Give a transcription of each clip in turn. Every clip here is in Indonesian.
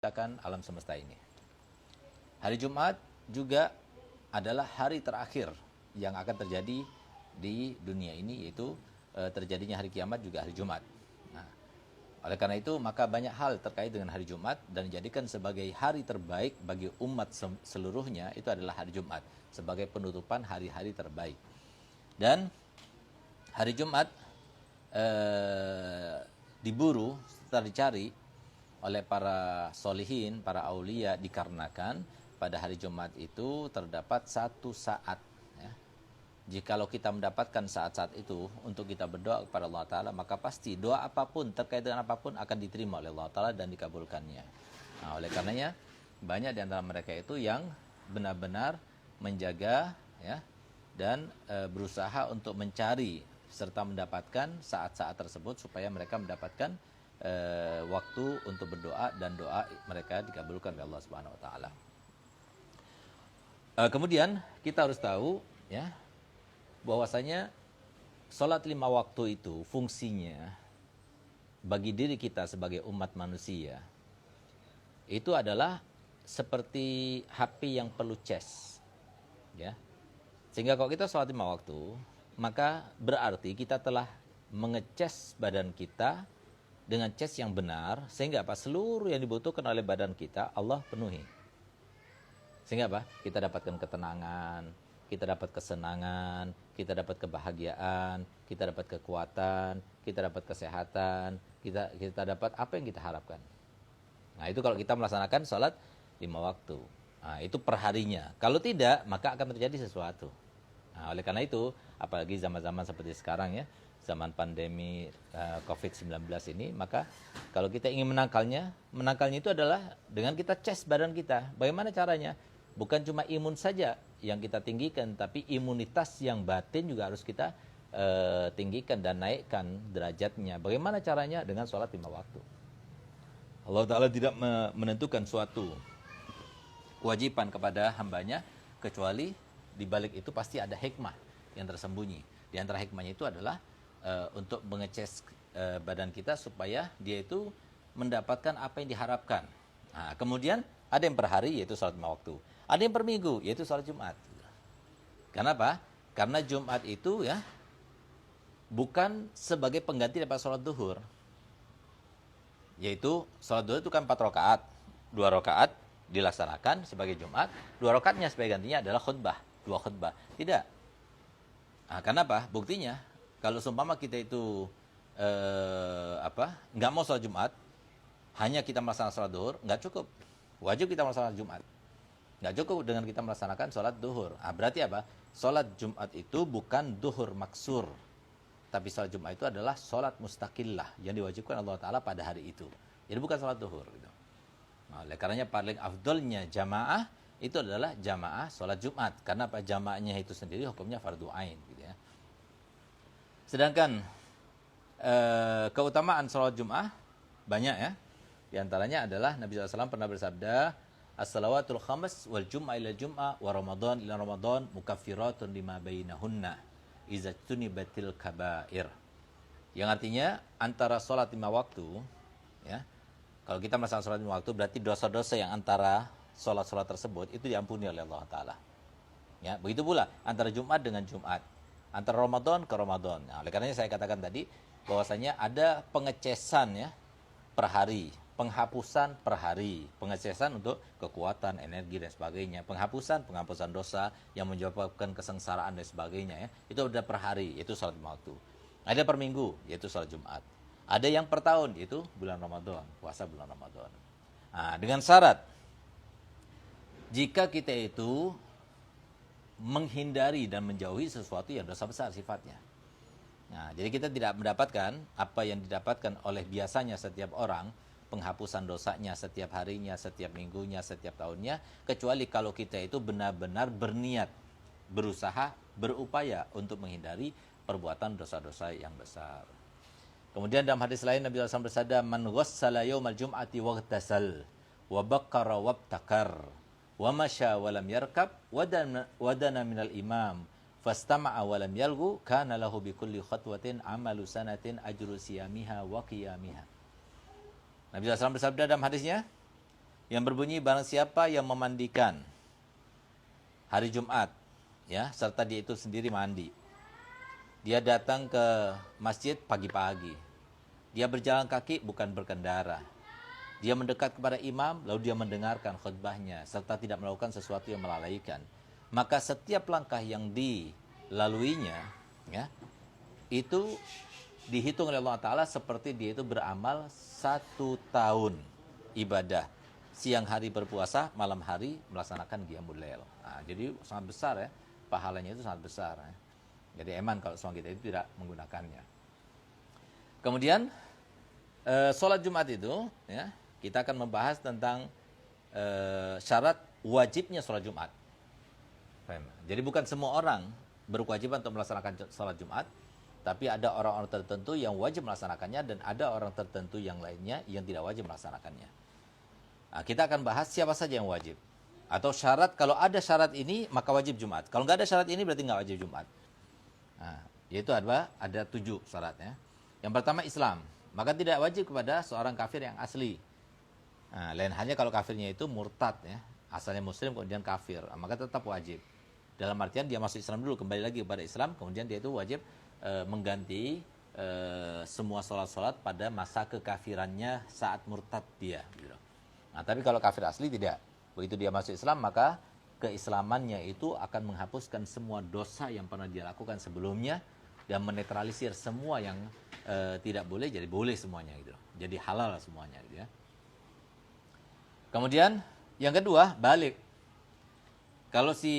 menciptakan alam semesta ini. Hari Jumat juga adalah hari terakhir yang akan terjadi di dunia ini, yaitu terjadinya hari kiamat juga hari Jumat. Nah, oleh karena itu maka banyak hal terkait dengan hari Jumat dan dijadikan sebagai hari terbaik bagi umat seluruhnya, itu adalah hari Jumat sebagai penutupan hari-hari terbaik. Dan hari Jumat diburu serta dicari oleh para solihin, para aulia, dikarenakan pada hari Jumat itu terdapat satu saat, ya. Jikalau kita mendapatkan saat-saat itu untuk kita berdoa kepada Allah Ta'ala, maka pasti doa apapun terkait dengan apapun akan diterima oleh Allah Ta'ala dan dikabulkannya. Nah, oleh karenanya banyak di antara mereka itu yang benar-benar menjaga, ya, dan berusaha untuk mencari serta mendapatkan saat-saat tersebut supaya mereka mendapatkan waktu untuk berdoa dan doa mereka dikabulkan oleh Allah Subhanahu wa taala. Kemudian kita harus tahu, ya, bahwasanya salat 5 waktu itu fungsinya bagi diri kita sebagai umat manusia itu adalah seperti HP yang perlu cas, ya. Sehingga kalau kita salat 5 waktu, maka berarti kita telah mengecas badan kita dengan cas yang benar, sehingga apa? Seluruh yang dibutuhkan oleh badan kita Allah penuhi. Sehingga apa? Kita dapatkan ketenangan, kita dapat kesenangan, kita dapat kebahagiaan, kita dapat kekuatan, kita dapat kesehatan, kita dapat apa yang kita harapkan. Nah, itu kalau kita melaksanakan sholat 5 waktu. Nah, itu perharinya. Kalau tidak, maka akan terjadi sesuatu. Nah, oleh karena itu, apalagi zaman-zaman seperti sekarang, ya, zaman pandemi COVID-19 ini, maka kalau kita ingin menangkalnya itu adalah dengan kita cas badan kita. Bagaimana caranya? Bukan cuma imun saja yang kita tinggikan, tapi imunitas yang batin juga harus kita tinggikan dan naikkan derajatnya. Bagaimana caranya? Dengan sholat 5 waktu. Allah Ta'ala tidak menentukan suatu kewajiban kepada hambanya, kecuali di balik itu pasti ada hikmah yang tersembunyi. Di antara hikmahnya itu adalah untuk mengecas badan kita supaya dia itu mendapatkan apa yang diharapkan. Nah, kemudian ada yang per hari, yaitu sholat 5 waktu. Ada yang per minggu, yaitu sholat Jumat. Kenapa? Karena Jumat itu, ya, bukan sebagai pengganti daripada sholat duhur. Yaitu sholat duhur itu kan 4 rakaat. 2 rakaat dilaksanakan sebagai Jumat, 2 rakaatnya sebagai gantinya adalah khutbah, 2 khutbah. Tidak. Nah, kenapa? Buktinya kalau seumpama kita itu nggak mau sholat Jumat, hanya kita melaksanakan sholat duhur, nggak cukup. Wajib kita melaksanakan Jumat. Nggak cukup dengan kita melaksanakan sholat duhur. Nah, berarti apa? Sholat Jumat itu bukan duhur maksur, tapi sholat Jumat itu adalah sholat mustaqillah yang diwajibkan Allah Ta'ala pada hari itu. Jadi bukan sholat duhur, gitu. Nah, oleh karenanya paling afdolnya jamaah itu adalah jamaah sholat Jumat. Karena apa? Jamaahnya itu sendiri hukumnya fardu ain, gitu, ya. Sedangkan keutamaan sholat Jumat banyak, ya. Di antaranya adalah Nabi SAW pernah bersabda, as-salawatul khamas wal jum'ah ila jum'ah wa ramadan ila ramadan mukaffiratun lima bainahunna iza tunibatil kabair. Yang artinya antara sholat 5 waktu, ya, kalau kita melaksanakan sholat 5 waktu berarti dosa-dosa yang antara sholat-sholat tersebut itu diampuni oleh Allah Ta'ala. Ya, begitu pula antara Jumat dengan Jumat, antara Ramadan ke Ramadan. Nah, oleh karenanya saya katakan tadi bahwasanya ada pengecasan, ya, per hari, penghapusan per hari, pengecasan untuk kekuatan, energi dan sebagainya, penghapusan dosa yang menyebabkan kesengsaraan dan sebagainya, ya, itu ada per hari, yaitu sholat 5 waktu. Ada per minggu, yaitu sholat Jumat. Ada yang per tahun, yaitu bulan Ramadan, puasa bulan Ramadan. Nah, dengan syarat jika kita itu menghindari dan menjauhi sesuatu yang dosa besar sifatnya. Nah, jadi kita tidak mendapatkan apa yang didapatkan oleh biasanya setiap orang, penghapusan dosanya setiap harinya, setiap minggunya, setiap tahunnya, kecuali kalau kita itu benar-benar berniat, berusaha, berupaya untuk menghindari perbuatan dosa-dosa yang besar. Kemudian dalam hadis lain Nabi SAW bersabda, man ghassala yaumal jum'ati waghtasal wa baqqara wabtakar wa masya wa lam yarkab wadana minal imam fastama'a wa lam yalgu kana lahu bikulli khatwatin amalu sanatin ajru siyamiha wa qiyamiha. Nabi SAW bersabda dalam hadisnya, yang berbunyi barang siapa yang memandikan hari Jumat, ya, serta dia itu sendiri mandi. Dia datang ke masjid pagi-pagi. Dia berjalan kaki bukan berkendara. Dia mendekat kepada imam lalu dia mendengarkan khutbahnya serta tidak melakukan sesuatu yang melalaikan. Maka setiap langkah yang dilaluinya, ya, itu dihitung oleh Allah Ta'ala seperti dia itu beramal 1 tahun ibadah. Siang hari berpuasa, malam hari melaksanakan Qiyamul Lail. Nah, jadi sangat besar ya, pahalanya itu sangat besar ya. Jadi eman kalau seorang kita itu tidak menggunakannya. Kemudian sholat Jumat itu, ya, kita akan membahas tentang syarat wajibnya sholat Jumat. Jadi bukan semua orang berkewajiban untuk melaksanakan sholat Jumat, tapi ada orang-orang tertentu yang wajib melaksanakannya dan ada orang tertentu yang lainnya yang tidak wajib melaksanakannya. Nah, kita akan bahas siapa saja yang wajib. Atau syarat, kalau ada syarat ini maka wajib Jumat. Kalau nggak ada syarat ini berarti nggak wajib Jumat. Nah, yaitu ada 7 syaratnya. Yang pertama Islam. Maka tidak wajib kepada seorang kafir yang asli. Nah, lain halnya kalau kafirnya itu murtad, ya, asalnya muslim kemudian kafir, maka tetap wajib. Dalam artian dia masuk Islam dulu, kembali lagi kepada Islam, kemudian dia itu wajib mengganti semua sholat-sholat pada masa kekafirannya saat murtad dia. Gitu. Nah, tapi kalau kafir asli tidak. Begitu dia masuk Islam, maka keislamannya itu akan menghapuskan semua dosa yang pernah dia lakukan sebelumnya dan menetralisir semua yang tidak boleh jadi boleh semuanya gitu. Jadi halal semuanya gitu ya. Kemudian yang kedua, balik. Kalau si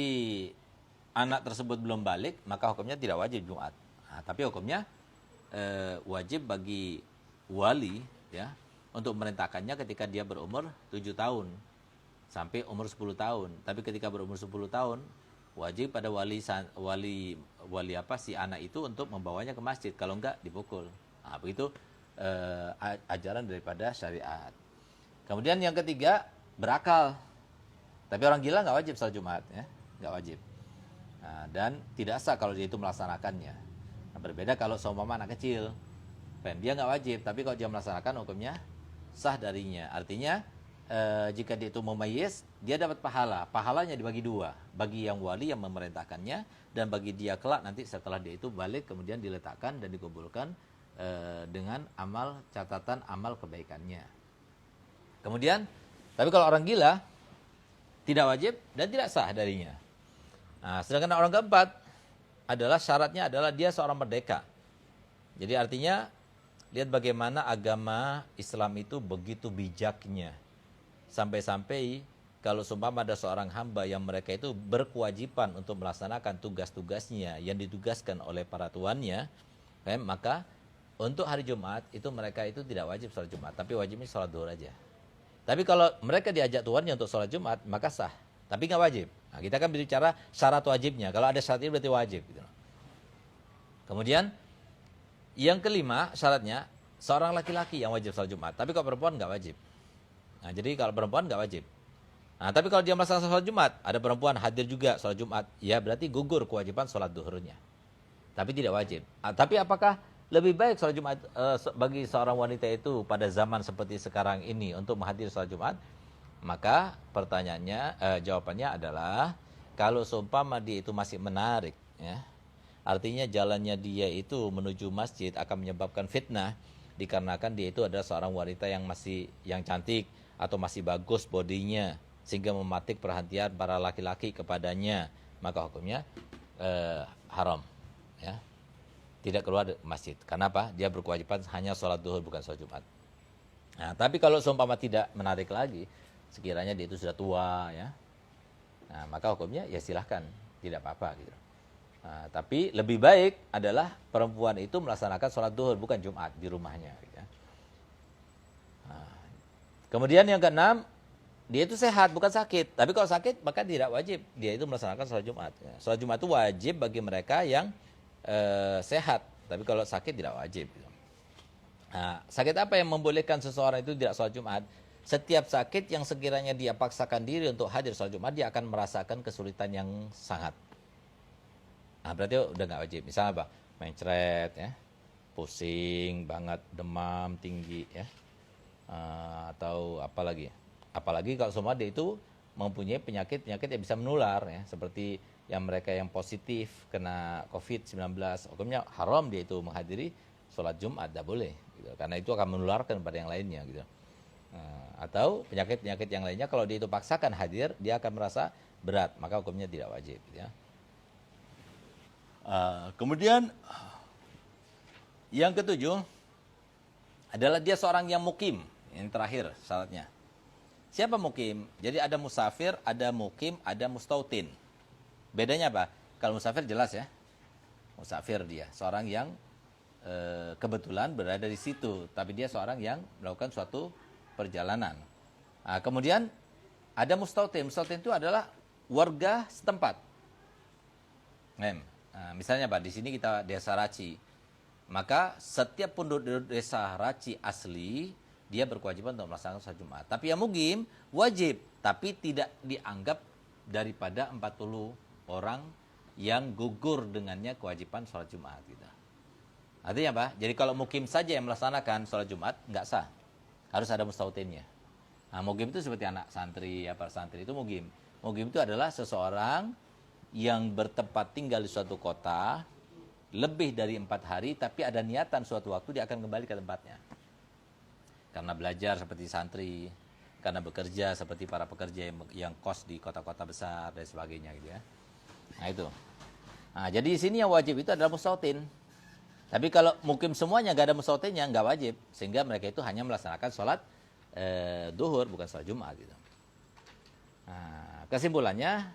anak tersebut belum balik, maka hukumnya tidak wajib Jumat. Nah, tapi hukumnya wajib bagi wali, ya, untuk memerintahkannya ketika dia berumur 7 tahun sampai umur 10 tahun. Tapi ketika berumur 10 tahun, wajib pada wali si anak itu untuk membawanya ke masjid. Kalau enggak, dipukul. Nah, begitu ajaran daripada syariat. Kemudian yang ketiga, berakal. Tapi orang gila nggak wajib sholat Jumat, ya, nggak wajib. Nah, dan tidak sah kalau dia itu melaksanakannya. Nah, berbeda kalau seumpama anak kecil, dia nggak wajib, tapi kalau dia melaksanakan hukumnya sah darinya. Artinya jika dia itu mumayyiz, dia dapat pahala. Pahalanya dibagi 2, bagi yang wali yang memerintahkannya dan bagi dia kelak nanti setelah dia itu balik kemudian diletakkan dan dikumpulkan dengan catatan amal kebaikannya. Kemudian, tapi kalau orang gila tidak wajib dan tidak sah darinya. Nah, sedangkan orang keempat adalah syaratnya adalah dia seorang merdeka. Jadi artinya lihat bagaimana agama Islam itu begitu bijaknya. Sampai-sampai kalau seumpama ada seorang hamba yang mereka itu berkewajiban untuk melaksanakan tugas-tugasnya yang ditugaskan oleh para tuannya, maka untuk hari Jumat itu mereka itu tidak wajib sholat Jumat, tapi wajibnya sholat duhur aja. Tapi kalau mereka diajak tuannya untuk sholat Jumat, maka sah. Tapi nggak wajib. Nah, kita kan bicara syarat wajibnya. Kalau ada syarat ini berarti wajib. Gitu. Kemudian, yang kelima syaratnya, seorang laki-laki yang wajib sholat Jumat. Tapi kalau perempuan nggak wajib. Nah, jadi kalau perempuan nggak wajib. Nah, tapi kalau dia melaksanakan sholat Jumat, ada perempuan hadir juga sholat Jumat, ya berarti gugur kewajiban sholat duhurnya. Tapi tidak wajib. Nah, tapi apakah lebih baik sholat Jumat bagi seorang wanita itu pada zaman seperti sekarang ini untuk menghadiri sholat Jumat? Maka pertanyaannya, jawabannya adalah kalau seumpama dia itu masih menarik, ya, artinya jalannya dia itu menuju masjid akan menyebabkan fitnah dikarenakan dia itu adalah seorang wanita yang cantik atau masih bagus bodinya sehingga mematik perhatian para laki-laki kepadanya, maka hukumnya haram, ya. Tidak keluar masjid. Kenapa? Dia berkewajiban hanya sholat duhur bukan sholat Jumat. Nah, tapi kalau seumpama tidak menarik lagi, sekiranya dia itu sudah tua, ya, nah, maka hukumnya ya silahkan, tidak apa-apa gitu. Nah, tapi lebih baik adalah perempuan itu melaksanakan sholat duhur bukan Jumat di rumahnya. Gitu. Nah, kemudian yang keenam, dia itu sehat bukan sakit. Tapi kalau sakit maka tidak wajib dia itu melaksanakan sholat Jumat. Sholat Jumat itu wajib bagi mereka yang sehat, tapi kalau sakit tidak wajib. Nah, sakit apa yang membolehkan seseorang itu tidak sholat Jumat? Setiap sakit yang sekiranya dia paksakan diri untuk hadir sholat Jumat, dia akan merasakan kesulitan yang sangat. Nah, berarti udah nggak wajib. Misalnya apa? Mencret, ya, pusing banget, demam tinggi, ya, atau apa lagi? Apalagi kalau semua dia itu mempunyai penyakit-penyakit yang bisa menular ya, seperti yang mereka yang positif kena COVID-19, hukumnya haram dia itu menghadiri sholat Jumat, tidak boleh gitu. Karena itu akan menularkan pada yang lainnya gitu. Atau penyakit-penyakit yang lainnya kalau dia itu paksakan hadir, dia akan merasa berat, maka hukumnya tidak wajib gitu ya. Kemudian yang ketujuh adalah dia seorang yang mukim. Yang terakhir syaratnya. Siapa mukim? Jadi ada musafir, ada mukim, ada mustautin. Bedanya apa? Kalau musafir jelas ya. Musafir dia, seorang yang kebetulan berada di situ, tapi dia seorang yang melakukan suatu perjalanan. Kemudian ada mustautin. Mustautin itu adalah warga setempat. Misalnya Pak, di sini kita desa Raci. Maka setiap penduduk desa Raci asli, dia berkewajiban untuk melaksanakan sholat Jumat. Tapi yang mukim wajib, tapi tidak dianggap daripada 40 orang yang gugur dengannya kewajiban sholat Jumat. Gitu. Artinya apa? Jadi kalau mukim saja yang melaksanakan sholat Jumat, nggak sah. Harus ada mustautinnya. Mukim itu seperti anak santri, para santri itu mukim. Mukim itu adalah seseorang yang bertempat tinggal di suatu kota, lebih dari 4 hari, tapi ada niatan suatu waktu dia akan kembali ke tempatnya. Karena belajar seperti santri, karena bekerja seperti para pekerja yang kos di kota-kota besar dan sebagainya gitu ya. Nah itu. Jadi di sini yang wajib itu adalah mustautin. Tapi kalau mukim semuanya nggak ada mustautinnya, nggak wajib, sehingga mereka itu hanya melaksanakan sholat duhur, bukan sholat Jumat gitu. Kesimpulannya,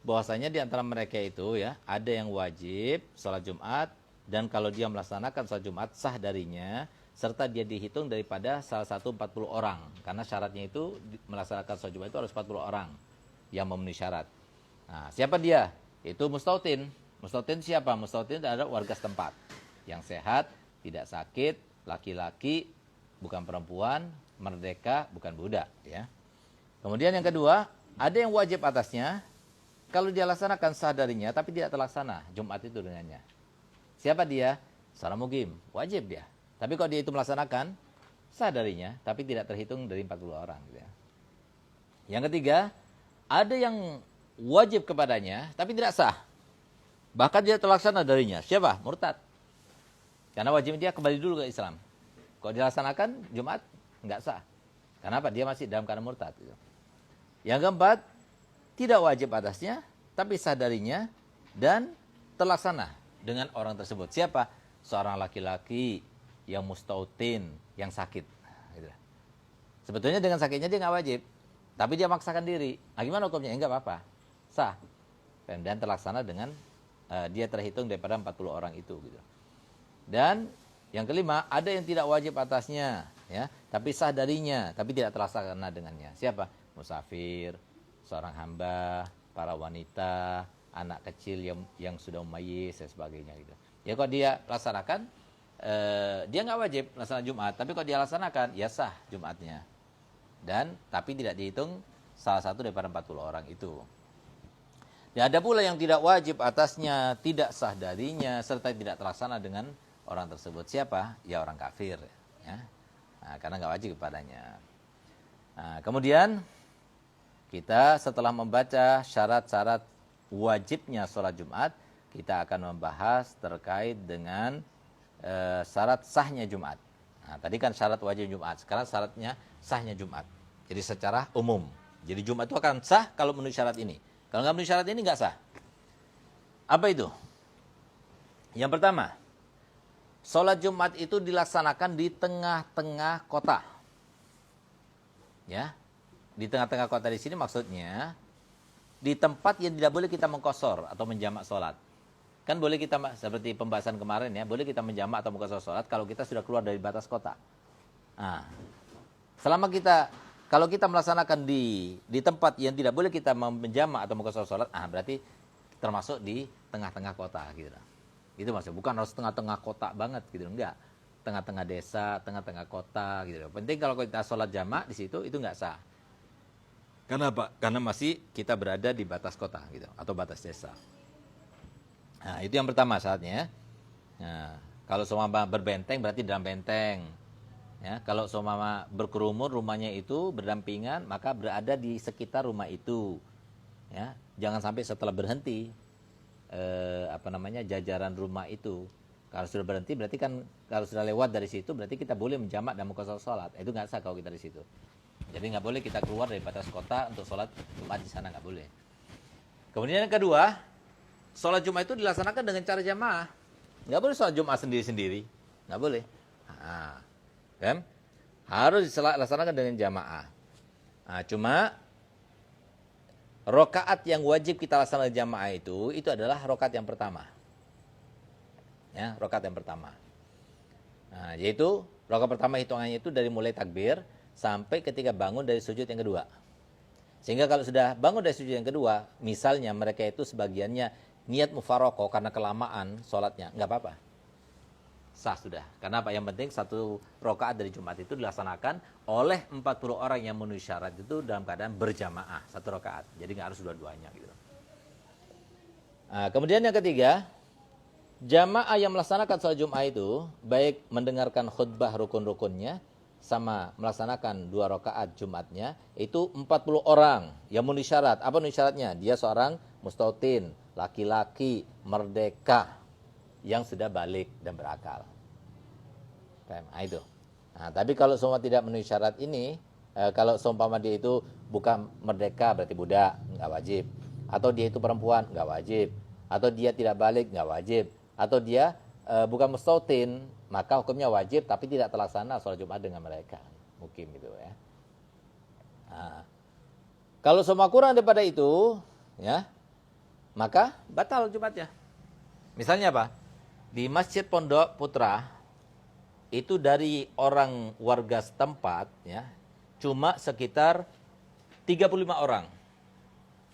bahwasanya di antara mereka itu ya ada yang wajib sholat Jumat, dan kalau dia melaksanakan sholat Jumat sah darinya, serta dia dihitung daripada salah satu 40 orang, karena syaratnya itu melaksanakan sholat Jumat itu harus 40 orang yang memenuhi syarat. Siapa dia? Itu mustautin. Mustautin siapa? Mustautin adalah warga setempat yang sehat, tidak sakit, laki-laki bukan perempuan, merdeka bukan budak ya. Kemudian yang kedua, ada yang wajib atasnya. Kalau dia laksanakan sah darinya, tapi tidak terlaksana Jumat itu dengannya. Siapa dia? Seorang mukim, wajib dia. Tapi kalau dia itu melaksanakan sah darinya, tapi tidak terhitung dari 40 orang. Gitu ya. Yang ketiga, ada yang wajib kepadanya, tapi tidak sah. Bahkan dia terlaksana darinya. Siapa? Murtad. Karena wajib dia kembali dulu ke Islam. Kalau dilaksanakan Jumat, nggak sah. Kenapa? Dia masih dalam keadaan murtad. Gitu. Yang keempat, tidak wajib atasnya, tapi sah darinya dan terlaksana dengan orang tersebut. Siapa? Seorang laki-laki yang mustautin, yang sakit. Gitu. Sebetulnya dengan sakitnya dia nggak wajib, tapi dia maksakan diri. Gimana hukumnya? Enggak apa-apa, sah. Dan terlaksana dengan dia terhitung daripada 40 orang itu. Gitu. Dan yang kelima, ada yang tidak wajib atasnya, ya, tapi sah darinya, tapi tidak terlaksana dengannya. Siapa? Musafir, seorang hamba, para wanita, anak kecil yang sudah mayyiz dan sebagainya gitu. Ya kalau dia laksanakan, dia nggak wajib laksanakan Jumat, tapi kalau dia laksanakan, ya sah Jumatnya. Dan tapi tidak dihitung salah satu daripada 40 orang itu. Dan ada pula yang tidak wajib atasnya, tidak sah darinya, serta tidak terlaksana dengan orang tersebut. Siapa? Ya orang kafir. Ya. Karena nggak wajib kepadanya. Kemudian kita setelah membaca syarat-syarat wajibnya sholat Jumat, kita akan membahas terkait dengan syarat sahnya Jumat. Tadi kan syarat wajib Jumat, sekarang syaratnya sahnya Jumat. Jadi secara umum. Jadi Jumat itu akan sah kalau memenuhi syarat ini. Kalau nggak memenuhi syarat ini nggak sah. Apa itu? Yang pertama, sholat Jumat itu dilaksanakan di tengah-tengah kota. Ya. Di tengah-tengah kota di sini maksudnya di tempat yang tidak boleh kita mengqashar atau menjamak sholat. Kan boleh kita, seperti pembahasan kemarin ya, boleh kita menjamak atau mengqashar sholat kalau kita sudah keluar dari batas kota. Selama kalau kita melaksanakan di tempat yang tidak boleh kita menjamak atau mengqashar sholat, berarti termasuk di tengah-tengah kota gitu. Itu maksudnya, bukan harus tengah-tengah kota banget gitu, enggak. Tengah-tengah desa, tengah-tengah kota gitu. Penting kalau kita sholat jamak di situ itu enggak sah. Karena apa? Karena masih kita berada di batas kota gitu, atau batas desa. Itu yang pertama syaratnya. Kalau semua berbenteng berarti dalam benteng. Ya, kalau seumpama berkerumun rumahnya itu berdampingan, maka berada di sekitar rumah itu. Ya, jangan sampai setelah berhenti jajaran rumah itu. Kalau sudah berhenti berarti kan kalau sudah lewat dari situ berarti kita boleh menjamak dan mengqadha salat. Itu nggak sah kalau kita di situ. Jadi nggak boleh kita keluar dari batas kota untuk sholat Jumat di sana, nggak boleh. Kemudian yang kedua, sholat Jumat itu dilaksanakan dengan cara jamaah. Nggak boleh sholat Jumat sendiri-sendiri, nggak boleh. Nah, kan? Harus dilaksanakan dengan jamaah. Nah, cuma rokaat yang wajib kita laksanakan jamaah itu adalah rokaat yang pertama. Ya, rokaat yang pertama. Nah, yaitu rokaat pertama hitungannya itu dari mulai takbir sampai ketika bangun dari sujud yang kedua. Sehingga kalau sudah bangun dari sujud yang kedua, misalnya mereka itu sebagiannya niat mufaroqah karena kelamaan sholatnya, nggak apa-apa. Sah sudah. Karena apa? Yang penting satu rokaat dari Jumat itu dilaksanakan oleh 40 orang yang memenuhi syarat itu dalam keadaan berjamaah, satu rokaat. Jadi nggak harus dua-duanya gitu. Nah, kemudian yang ketiga, jamaah yang melaksanakan sholat Jumat itu baik mendengarkan khutbah rukun-rukunnya sama melaksanakan 2 rakaat Jumatnya itu 40 orang yang memenuhi syarat. Apa memenuhi syaratnya? Dia seorang mustautin, laki-laki, merdeka yang sudah balik dan berakal. Nah, itu. Nah, tapi kalau semua tidak memenuhi syarat ini, kalau seumpama dia itu bukan merdeka berarti budak, nggak wajib. Atau dia itu perempuan, nggak wajib. Atau dia tidak balik, nggak wajib. Atau dia bukan mustautin, maka hukumnya wajib tapi tidak terlaksana sholat Jumat dengan mereka. Mungkin gitu ya. Nah, kalau semua kurang daripada itu, ya, maka batal Jumatnya. Misalnya apa? Di Masjid Pondok Putra itu dari orang warga setempat, ya, cuma sekitar 35 orang.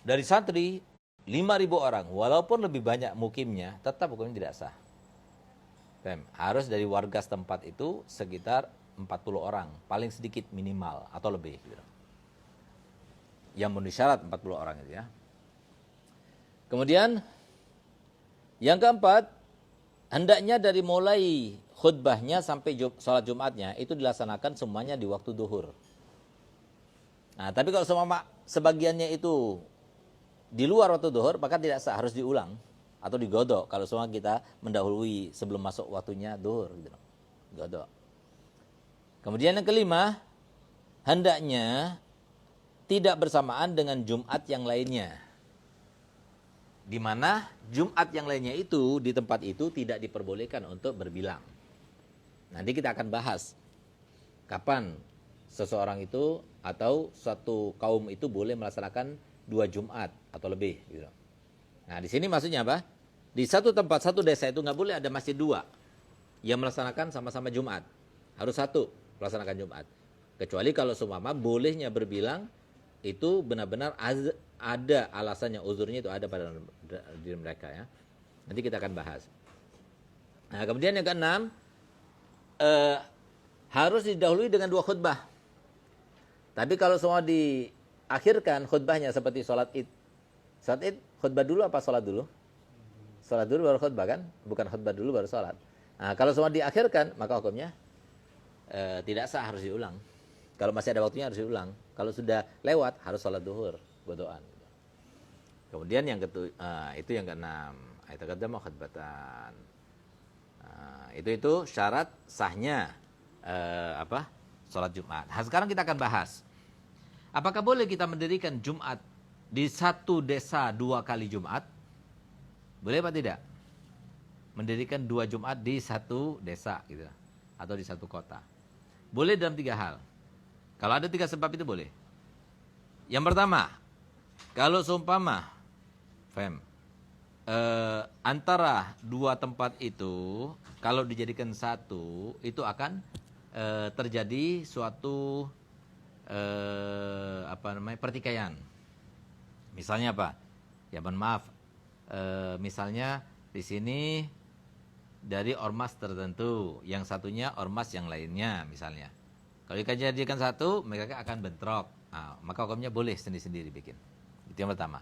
Dari santri 5.000 orang, walaupun lebih banyak mukimnya, tetap hukumnya tidak sah. Harus dari warga setempat itu sekitar 40 orang, paling sedikit minimal atau lebih gitu. Yang memenuhi syarat 40 orang itu ya. Kemudian yang keempat, hendaknya dari mulai khutbahnya sampai sholat Jumatnya itu dilaksanakan semuanya di waktu duhur. Nah, tapi kalau sebagiannya itu di luar waktu duhur, maka tidak sah, harus diulang atau digodok kalau semua kita mendahului sebelum masuk waktunya duhur gitu. Godok. Kemudian yang kelima, hendaknya tidak bersamaan dengan Jumat yang lainnya. Di mana Jumat yang lainnya itu di tempat itu tidak diperbolehkan untuk berbilang. Nanti kita akan bahas kapan seseorang itu atau suatu kaum itu boleh melaksanakan 2 Jumat atau lebih gitu. Nah, di sini maksudnya apa? Di satu tempat, satu desa itu nggak boleh ada masjid 2 yang melaksanakan sama-sama Jumat. Harus satu melaksanakan Jumat. Kecuali kalau seumpama bolehnya berbilang itu benar-benar ada alasannya, uzurnya itu ada pada diri mereka ya. Nanti kita akan bahas. Nah, kemudian yang keenam, harus didahului dengan 2 khutbah. Tapi kalau semua diakhirkan khutbahnya seperti sholat id. Sholat id khutbah dulu apa sholat dulu? Sholat dulu baru khutbah kan? Bukan khutbah dulu baru sholat. Nah, kalau semua diakhirkan maka hukumnya tidak sah, harus diulang. Kalau masih ada waktunya harus diulang. Kalau sudah lewat harus sholat duhur, godoan. Kemudian yang itu yang keenam, itu kata mau khutbatan. Itu syarat sahnya sholat Jumat. Nah, sekarang kita akan bahas, apakah boleh kita mendirikan Jumat di satu desa 2 kali Jumat? Boleh apa tidak? Mendirikan 2 Jumat di satu desa gitu, atau di satu kota. Boleh dalam 3 hal. Kalau ada 3 sebab itu boleh. Yang pertama, kalau seumpama antara 2 tempat itu kalau dijadikan satu itu akan terjadi suatu pertikaian. Misalnya apa? Ya mohon maaf. Misalnya di sini dari ormas tertentu, yang satunya ormas yang lainnya misalnya. Kalau dijadikan satu, mereka akan bentrok. Nah, maka hukumnya boleh sendiri-sendiri bikin. Itu yang pertama.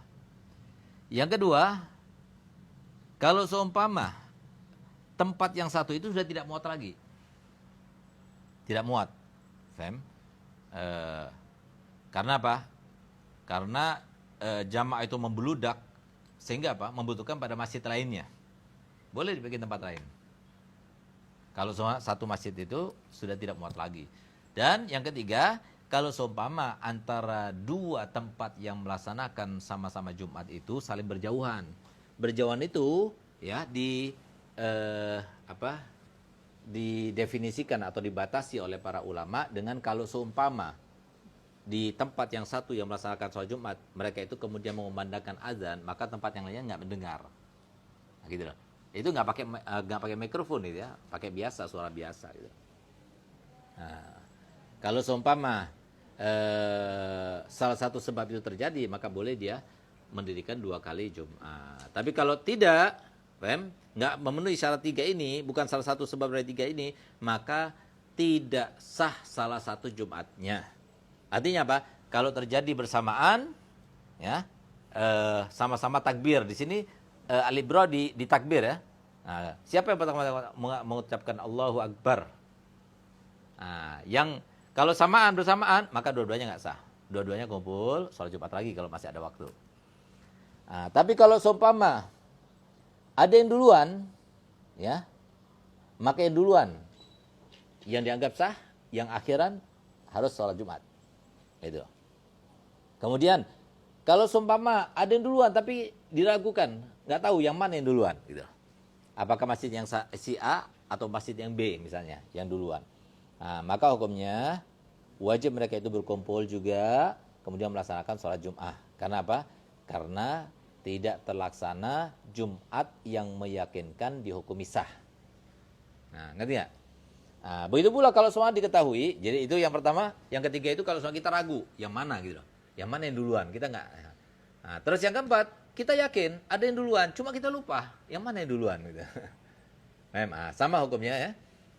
Yang kedua, kalau seumpama tempat yang satu itu sudah tidak muat lagi. Tidak muat. Faham? Karena apa? Karena jamaah itu membeludak, sehingga apa? Membutuhkan pada masjid lainnya. Boleh dibikin tempat lain. Kalau satu masjid itu sudah tidak muat lagi. Dan yang ketiga, kalau seumpama antara dua tempat yang melaksanakan sama-sama Jumat itu saling berjauhan. Berjauhan itu ya didefinisikan atau dibatasi oleh para ulama dengan kalau seumpama di tempat yang satu yang melaksanakan sholat Jumat, mereka itu kemudian mengumandangkan azan, maka tempat yang lainnya nggak mendengar. Nah, gitu loh. Itu nggak pakai mikrofon gitu ya, pakai biasa, suara biasa gitu. Nah, kalau seumpama salah satu sebab itu terjadi, maka boleh dia mendirikan 2 kali Jumat. Tapi kalau tidak, nggak memenuhi syarat 3 ini, bukan salah satu sebab dari 3 ini, maka tidak sah salah satu Jumatnya. Artinya apa? Kalau terjadi bersamaan, ya, sama-sama takbir. Di sini al-ibra di takbir ya. Nah, siapa yang pertama mengucapkan Allahu Akbar? Nah, yang kalau bersamaan, maka dua-duanya nggak sah. Dua-duanya kumpul sholat Jumat lagi kalau masih ada waktu. Nah, tapi kalau seumpama ada yang duluan, ya, maka yang duluan yang dianggap sah, yang akhiran harus sholat Jumat. Itu. Kemudian kalau seumpama ada yang duluan tapi diragukan, nggak tahu yang mana yang duluan, gitu. Apakah masjid yang si A atau masjid yang B misalnya, yang duluan. Nah, maka hukumnya wajib mereka itu berkumpul juga, kemudian melaksanakan sholat Jum'ah. Karena apa? Karena tidak terlaksana Jumat yang meyakinkan dihukumi sah. Nah, ngerti nggak? Nah, begitu pula kalau semua diketahui, jadi itu yang pertama, yang ketiga itu kalau semua kita ragu, yang mana gitu loh. Yang mana yang duluan, kita nggak. Nah, terus yang keempat, kita yakin ada yang duluan, cuma kita lupa yang mana yang duluan gitu. Nah, sama hukumnya ya.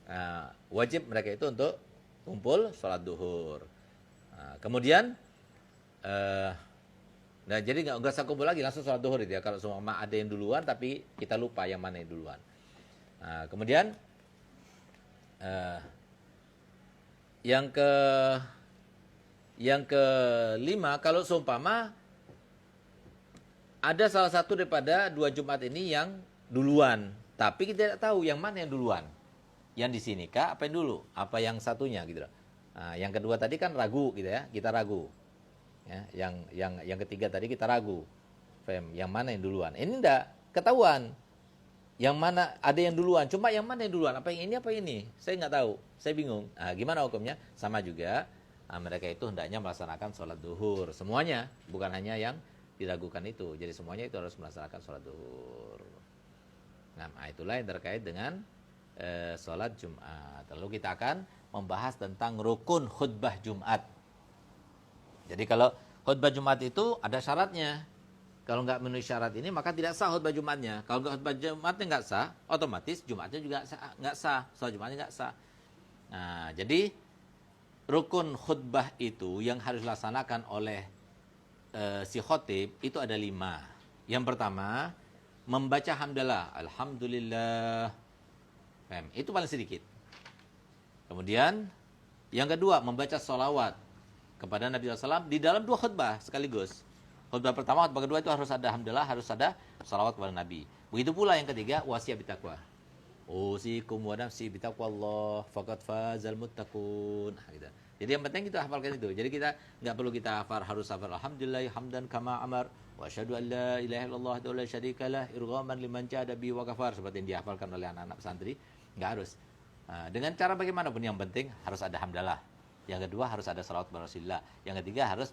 Nah, wajib mereka itu untuk kumpul sholat duhur. Nah, kemudian jadi nggak usah kumpul lagi, langsung sholat duhur gitu ya. Kalau semua ada yang duluan tapi kita lupa yang mana yang duluan. Nah, kemudian yang kelima, kalau seumpama ada salah satu daripada 2 Jumat ini yang duluan, tapi kita tidak tahu yang mana yang duluan. Yang di sini kah apa yang dulu? Apa yang satunya gitu. Nah, yang kedua tadi kan ragu gitu ya, kita ragu. Ya, yang ketiga tadi kita ragu. Yang mana yang duluan? Ini enggak ketahuan. Yang mana ada yang duluan, cuma yang mana yang duluan? Apa yang ini apa ini? Saya nggak tahu, saya bingung. Nah, gimana hukumnya? Sama juga, mereka itu hendaknya melaksanakan sholat duhur. Semuanya, bukan hanya yang diragukan itu. Jadi semuanya itu harus melaksanakan sholat duhur. Nah, itulah yang terkait dengan sholat Jumat. Lalu kita akan membahas tentang rukun khutbah Jumat. Jadi kalau khutbah Jumat itu ada syaratnya. Kalau nggak memenuhi syarat ini, maka tidak sah khutbah Jumatnya. Kalau khutbah Jumatnya nggak sah, otomatis Jumatnya juga nggak sah. Sholat Jumatnya nggak sah. Nah, jadi rukun khutbah itu yang harus dilaksanakan oleh si khotib itu ada 5. Yang pertama, membaca hamdalah, alhamdulillah. Itu paling sedikit. Kemudian, yang kedua, membaca sholawat kepada Nabi SAW di dalam 2 khutbah sekaligus. Khutbah pertama, khutbah kedua itu harus ada hamdalah, harus ada sholawat kepada Nabi. Begitu pula yang ketiga, wasiat bitaqwa. Usikum wa nafsi bitaqwallah faqad fazal muttaqun. Nah, gitu. Jadi yang penting kita hafalkan itu. Jadi kita nggak perlu kita harus hafal alhamdulillah hamdan kama amar wa asyhadu an la ilaha illallah wa la syarikalah irghaman liman jahada bi wa kafar seperti yang dihafalkan oleh anak-anak pesantren. Nggak harus. Nah, dengan cara bagaimanapun yang penting harus ada hamdalah. Yang kedua harus ada salawat kepada Rasulullah. Yang ketiga harus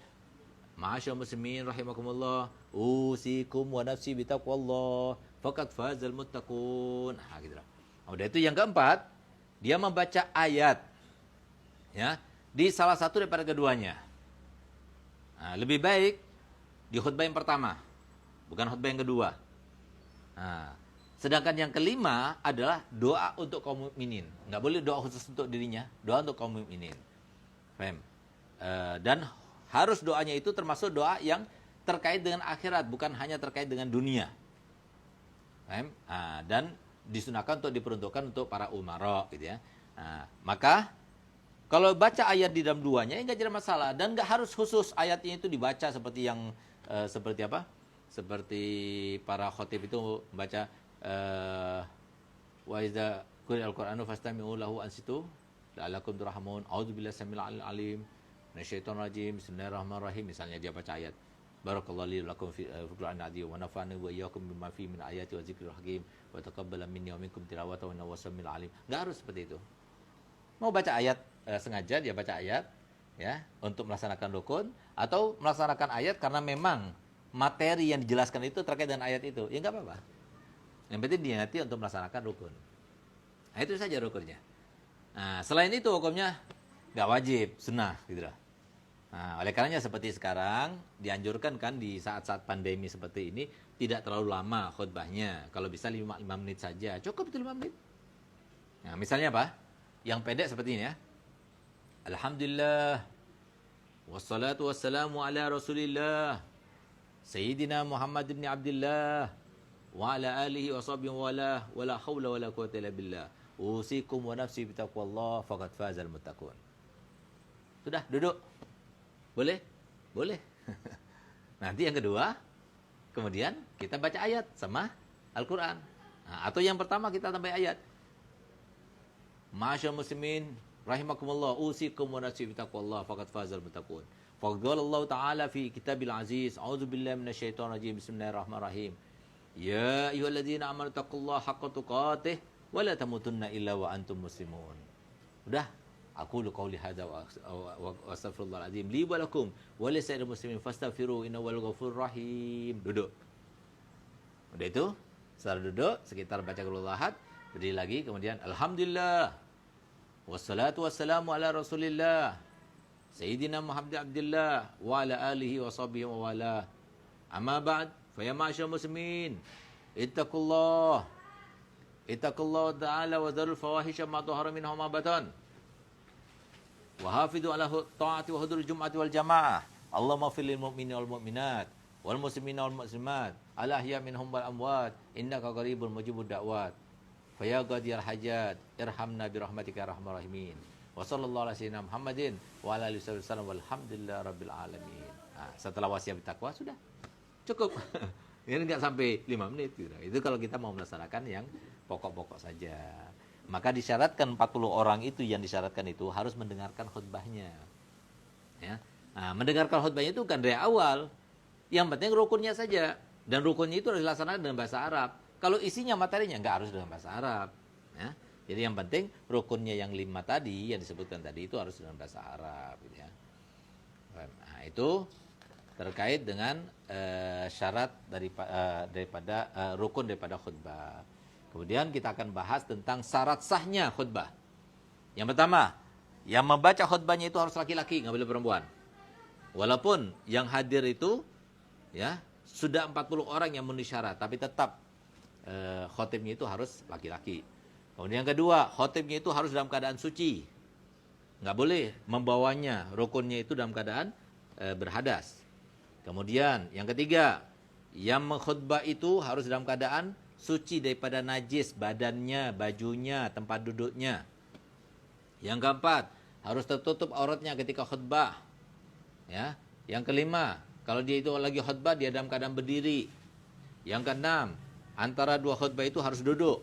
ma'asyar muslimin rahimakumullah usikum wa nafsi bitaqwallah faqad fazal muttaqun. Nah, gitu. Udah itu yang keempat, dia membaca ayat ya di salah satu daripada keduanya. Nah, lebih baik di khutbah yang pertama, bukan khutbah yang kedua. Nah, sedangkan yang kelima adalah doa untuk kaum mukminin. Enggak boleh doa khusus untuk dirinya, doa untuk kaum mukminin. Paham? Dan harus doanya itu termasuk doa yang terkait dengan akhirat, bukan hanya terkait dengan dunia. Paham? Dan disunahkan untuk diperuntukkan untuk para umara gitu ya. Nah, maka Kalau baca ayat di dalam duanya, nggak jadi masalah. Dan nggak harus khusus ayatnya itu dibaca seperti yang seperti apa? Seperti para khotib itu baca wa iza quri'al Qur'anu fastami'u lahu ansitu la'allakum turhamun. A'udzubillahi samil alim minasyaitonir rajim. Bismillahirrahmanirrahim. Misalnya dia baca ayat Barakallahu li lakum fi Qur'an azim wa nafa'ani wa iyyakum bima fi min ayati wa dzikril hakim wa taqabbala minni wa minkum tilawatahu innahu wasamil alim. Enggak harus seperti itu. Mau baca ayat sengaja dia baca ayat ya untuk melaksanakan rukun atau melaksanakan ayat karena memang materi yang dijelaskan itu terkait dengan ayat itu. Ya enggak apa-apa. Yang penting diniati untuk melaksanakan rukun. Nah, itu saja rukunnya. Nah, selain itu hukumnya enggak wajib, sunnah gitu lah. Nah, oleh karenanya seperti sekarang dianjurkan kan di saat-saat pandemi seperti ini tidak terlalu lama khutbahnya. Kalau bisa 5 menit saja. Cukup itu 5 menit. Nah, misalnya apa? Yang pendek seperti ini ya. Alhamdulillah. Wassalatu wassalamu ala Rasulillah. Sayyidina Muhammad bin Abdullah wa ala alihi wa sahbihi wa la haula wa la quwwata illa billah. Usikum wa nafsi bitaqwallah faqad fazal muttaqun. Sudah, duduk. Boleh? Boleh. Nanti yang kedua, kemudian kita baca ayat sama Al-Quran. Nah, atau yang pertama kita tambah ayat. Ma'asyar muslimin, rahimakumullah, usikum wa nafsi bitaqwallah, faqad fazal muttaqun. Faqad qala Allah Ta'ala fi kitabil aziz, a'udzubillahi minasyaitonir rajim, bismillahirrahmanirrahim. Ya ayyuhalladzina amanu taqullaha haqqa tuqatih wa la tamutunna illa wa antum muslimun. Udah. Aku qauli hadza wa astaghfirullahal azim li wa lakum wa li sa'iril muslimin fastaghfiru innahu wal ghafurur rahim. Duduk. Udah itu, setelah duduk sekitar baca qul huwallahu ahad, berdiri lagi kemudian alhamdulillah wassalatu wassalamu ala Rasulillah Sayyidina Muhammad Abdullah wa ala alihi wa sahbihi wa wala. Amma ba'd fa ya ma'asyiral muslimin ittaqullah ta'ala wa dharul fawahisha ma dhahara minha ma batan. Wa hafidhu ala ta'ati wa huduril jum'ati wal jamaah. Allahumma fil lil mu'minina wal mu'minat wal muslimina wal muslimat ala ahya minhum wal amwat innaka qaribul mujibud da'wat. Fa ya qadiyal hajat irhamna bi rahmatika ya arhamar rahimin. Wa sallallahu ala sayyidina Muhammadin wa ala alihi wasallam walhamdulillahi rabbil alamin. Nah, setelah wasiat bertakwa sudah cukup. Ini enggak sampai 5 menit gitu. Itu kalau kita mau melaksanakan yang pokok-pokok saja. Maka disyaratkan 40 orang itu yang disyaratkan itu harus mendengarkan khutbahnya. Ya. Nah, mendengarkan khutbahnya itu kan dari awal. Yang penting rukunnya saja. Dan rukunnya itu harus dilaksanakan dengan bahasa Arab. Kalau isinya materinya nggak harus dengan bahasa Arab. Ya. Jadi yang penting rukunnya yang 5 tadi, yang disebutkan tadi itu harus dengan bahasa Arab. Gitu ya. Nah, itu terkait dengan syarat daripada rukun daripada khutbah. Kemudian kita akan bahas tentang syarat sahnya khutbah. Yang pertama, yang membaca khutbahnya itu harus laki-laki, nggak boleh perempuan. Walaupun yang hadir itu ya sudah 40 orang yang memenuhi syarat, tapi tetap khotibnya itu harus laki-laki. Kemudian yang kedua, khotibnya itu harus dalam keadaan suci. Nggak boleh membawanya, rukunnya itu dalam keadaan berhadas. Kemudian yang ketiga, yang mengkhutbah itu harus dalam keadaan suci daripada najis badannya, bajunya, tempat duduknya. Yang keempat, harus tertutup auratnya ketika khutbah. Ya. Yang kelima, kalau dia itu lagi khutbah dia dalam keadaan berdiri. Yang keenam, antara dua khutbah itu harus duduk.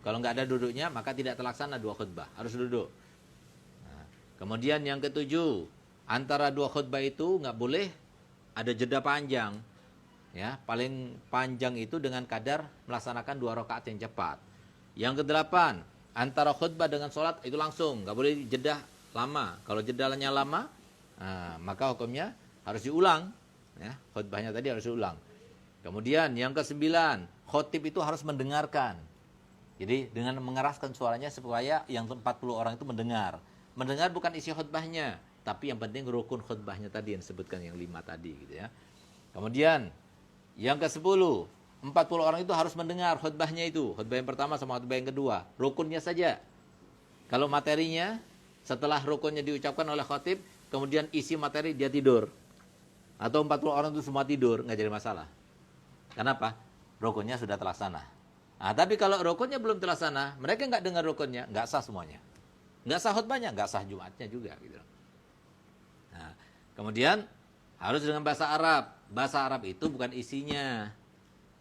Kalau nggak ada duduknya maka tidak terlaksana dua khutbah, harus duduk. Nah, kemudian yang ketujuh, antara dua khutbah itu nggak boleh ada jeda panjang. Ya, paling panjang itu dengan kadar melaksanakan 2 rakaat yang cepat. Yang kedelapan, antara khutbah dengan sholat itu langsung, nggak boleh jeda lama. Kalau jedanya lama, maka hukumnya harus diulang. Ya, khutbahnya tadi harus diulang. Kemudian yang ke-9, khotib itu harus mendengarkan. Jadi dengan mengeraskan suaranya supaya yang 40 orang itu mendengar. Mendengar bukan isi khutbahnya, tapi yang penting rukun khutbahnya tadi yang disebutkan yang 5 tadi gitu ya. Kemudian yang ke-10, 40 orang itu harus mendengar khutbahnya itu. Khutbah yang pertama sama khutbah yang kedua. Rukunnya saja. Kalau materinya, setelah rukunnya diucapkan oleh khotib, kemudian isi materi dia tidur. Atau 40 orang itu semua tidur, nggak jadi masalah. Kenapa? Rukunnya sudah terlaksana. Nah, tapi kalau rukunnya belum terlaksana, mereka nggak dengar rukunnya, nggak sah semuanya. Nggak sah khutbahnya, nggak sah Jumatnya juga gitu. Nah, kemudian harus dengan bahasa Arab. Bahasa Arab itu bukan isinya.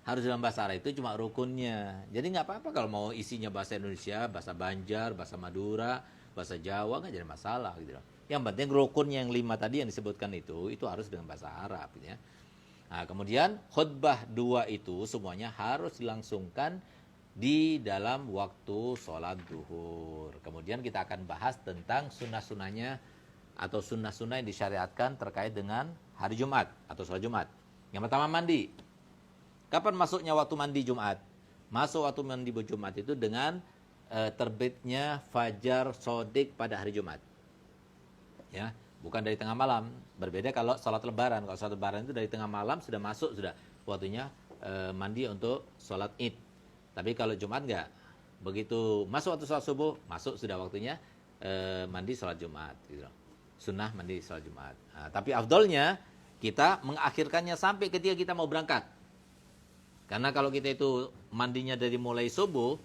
Harus dalam bahasa Arab itu cuma rukunnya. Jadi nggak apa-apa kalau mau isinya bahasa Indonesia, bahasa Banjar, bahasa Madura, bahasa Jawa, nggak jadi masalah gitu. Yang penting rukunnya yang 5 tadi yang disebutkan itu harus dengan bahasa Arab gitu ya. Nah, kemudian khutbah 2 itu semuanya harus dilangsungkan di dalam waktu sholat duhur. Kemudian kita akan bahas tentang sunnah-sunnahnya atau sunnah-sunnah yang disyariatkan terkait dengan hari Jumat atau sholat Jumat. Yang pertama mandi. Kapan masuknya waktu mandi Jumat? Masuk waktu mandi Jumat itu dengan terbitnya fajar sodik pada hari Jumat. Ya, bukan dari tengah malam. Berbeda kalau sholat lebaran. Kalau sholat lebaran itu dari tengah malam sudah masuk, sudah waktunya mandi untuk sholat id. Tapi kalau Jumat enggak. Begitu masuk waktu sholat subuh, masuk sudah waktunya mandi sholat Jumat. Gitu. Sunnah mandi sholat Jumat. Nah, tapi afdolnya kita mengakhirkannya sampai ketika kita mau berangkat. Karena kalau kita itu mandinya dari mulai subuh,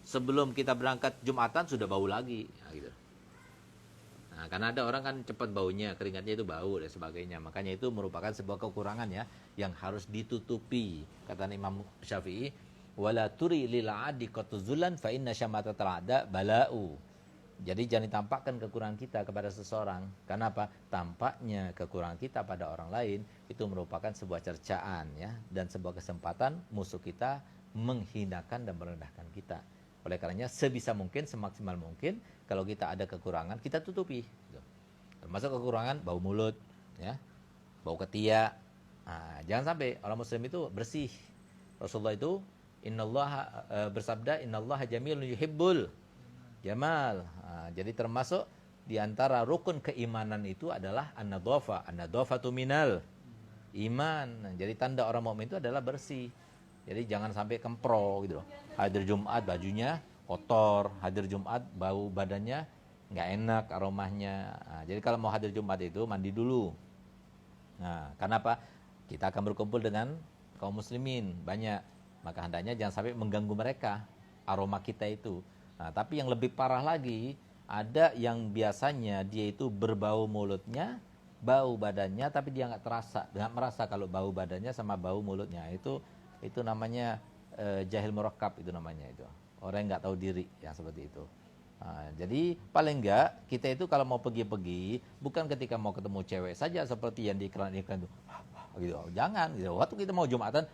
sebelum kita berangkat Jumatan sudah bau lagi. Nah, gitu. Nah, karena ada orang kan cepat baunya, keringatnya itu bau dan sebagainya. Makanya itu merupakan sebuah kekurangan ya, yang harus ditutupi. Kata Imam Syafi'i, wala turi lil adi qatuzulan fa inna syamatatal ada bala'u. Jadi jangan ditampakkan kekurangan kita kepada seseorang. Karena apa? Tampaknya kekurangan kita pada orang lain itu merupakan sebuah cercaan ya, dan sebuah kesempatan musuh kita menghinakan dan merendahkan kita. Oleh karenanya sebisa mungkin, semaksimal mungkin kalau kita ada kekurangan kita tutupi. Termasuk kekurangan bau mulut, ya, bau ketiak. Nah, jangan sampai orang Muslim itu bersih. Rasulullah itu bersabda, Innallaha jamilun yuhibbul jamal. Nah, jadi termasuk di antara rukun keimanan itu adalah an-nadhafatu minal iman. Nah, jadi tanda orang mukmin itu adalah bersih. Jadi jangan sampai kempro gitu loh. Hadir Jumat bajunya kotor, hadir Jumat bau badannya nggak enak aromanya. Nah, jadi kalau mau hadir Jumat itu mandi dulu. Nah, kenapa? Kita akan berkumpul dengan kaum muslimin banyak. Maka hendaknya jangan sampai mengganggu mereka aroma kita itu. Nah, tapi yang lebih parah lagi, ada yang biasanya dia itu berbau mulutnya, bau badannya, tapi dia nggak merasa kalau bau badannya sama bau mulutnya. Itu namanya jahil murakkab itu namanya itu. Orang yang nggak tahu diri yang seperti itu. Nah, jadi paling enggak kita itu kalau mau pergi-pergi bukan ketika mau ketemu cewek saja seperti yang di iklan-iklan itu. Gitu. Jangan gitu. Waktu kita mau Jumatan,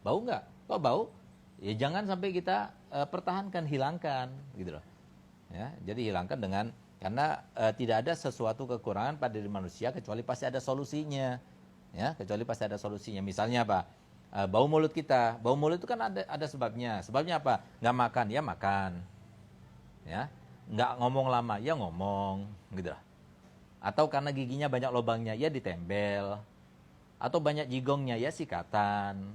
bau nggak? Kok bau? Ya jangan sampai kita pertahankan, hilangkan gitu loh. Ya, jadi hilangkan karena tidak ada sesuatu kekurangan pada diri manusia kecuali pasti ada solusinya. Ya, kecuali pasti ada solusinya. Misalnya apa? Bau mulut kita. Bau mulut itu kan ada sebabnya. Sebabnya apa? Nggak makan, ya makan. Ya, nggak ngomong lama, ya ngomong, gitu lah. Atau karena giginya banyak lubangnya, ya ditembel. Atau banyak jigongnya, ya sikatan.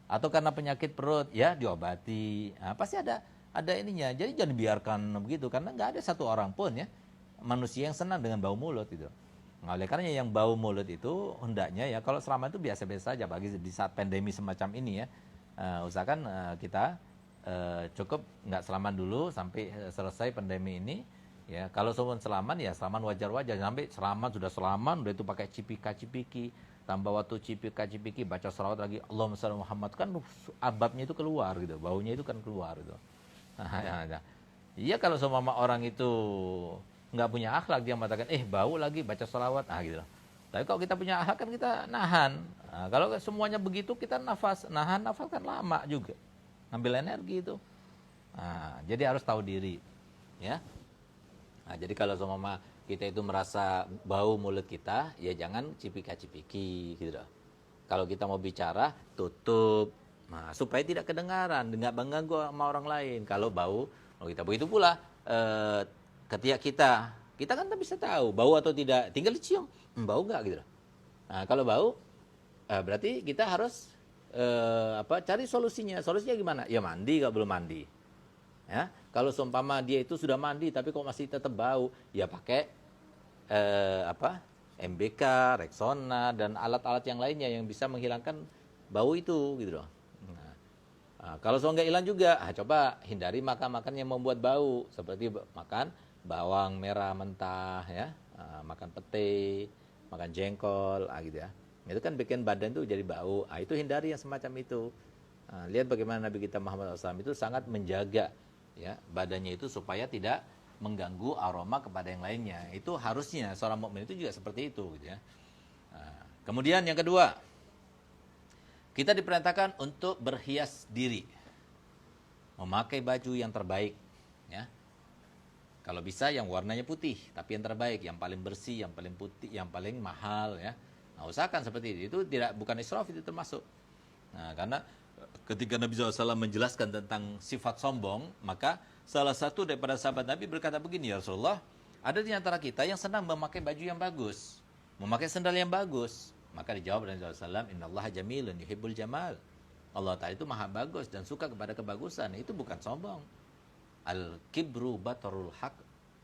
Atau karena penyakit perut, ya diobati. Nah, pasti ada ininya. Jadi jangan biarkan begitu, karena nggak ada satu orang pun ya manusia yang senang dengan bau mulut itu. Nah, oleh karena yang bau mulut itu hendaknya ya kalau selama itu biasa-biasa saja, bagi di saat pandemi semacam ini ya, usahakan kita cukup nggak selaman dulu sampai selesai pandemi ini. Ya, kalau semua selaman ya selaman wajar-wajar, sampai sudah selaman udah itu pakai cipika-cipiki, tambah waktu cipika-cipiki baca shalawat lagi Allahumma shalli Muhammad, kan ababnya itu keluar gitu, baunya itu kan keluar gitu. Nah, iya kalau semua orang itu nggak punya akhlak, dia mengatakan bau lagi baca shalawat, gitu. Tapi kalau kita punya akhlak kan kita nahan. Nah, kalau semuanya begitu kita nafas kan lama juga, ngambil energi itu. Nah, jadi harus tahu diri, ya. Nah, jadi kalau semua kita itu merasa bau mulut kita, ya jangan cipika-cipiki gitu. Kalau kita mau bicara, tutup. Nah, supaya tidak kedengaran, nggak mengganggu sama orang lain. Kalau bau kita begitu pula ketiak kita kan tak bisa tahu bau atau tidak, tinggal dicium, bau nggak gitu. Nah, kalau bau berarti kita harus cari solusinya. Solusinya gimana? Ya mandi kalau belum mandi. Ya, kalau seumpama dia itu sudah mandi tapi kok masih tetap bau, ya pakai MBK, Rexona dan alat-alat yang lainnya yang bisa menghilangkan bau itu gitu loh. Nah, kalau nggak hilang juga, coba hindari makan-makan yang membuat bau, seperti makan bawang merah mentah ya, makan pete, makan jengkol, gitu ya. Itu kan bikin badan tuh jadi bau. Itu hindari yang semacam itu. Lihat bagaimana Nabi kita Muhammad SAW itu sangat menjaga ya badannya itu supaya tidak mengganggu aroma kepada yang lainnya. Itu harusnya seorang mukmin itu juga seperti itu gitu ya. Kemudian yang kedua, kita diperintahkan untuk berhias diri. Memakai baju yang terbaik ya. Kalau bisa yang warnanya putih, tapi yang terbaik, yang paling bersih, yang paling putih, yang paling mahal ya. Nah, usahakan seperti itu. Itu bukan israf, itu termasuk. Nah, karena ketika Nabi SAW menjelaskan tentang sifat sombong, maka salah satu daripada sahabat Nabi berkata begini, ya Rasulullah, ada di antara kita yang senang memakai baju yang bagus, memakai sandal yang bagus. Maka dijawab Nabi SAW, innallaha jamilun yuhibbul jamal. Allah Ta'ala itu maha bagus dan suka kepada kebagusan. Itu bukan sombong. Al-kibru batarul haq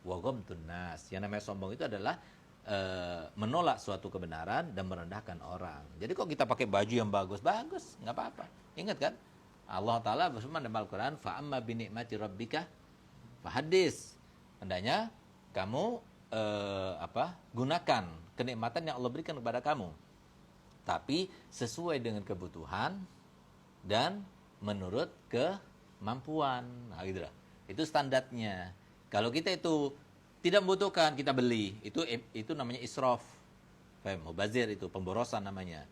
wa ghamtun nas. Yang namanya sombong itu adalah menolak suatu kebenaran dan merendahkan orang. Jadi kok kita pakai baju yang bagus, nggak apa-apa. Ingat kan? Allah Ta'ala berfirman dalam Al-Quran, fa'amma binikmati rabbika fahadis. Hendaknya kamu gunakan kenikmatan yang Allah berikan kepada kamu, tapi sesuai dengan kebutuhan dan menurut kemampuan. Nah, gitu lah. Itu standarnya. Kalau kita itu tidak membutuhkan, kita beli. Itu namanya israf. Mubazir itu pemborosan namanya.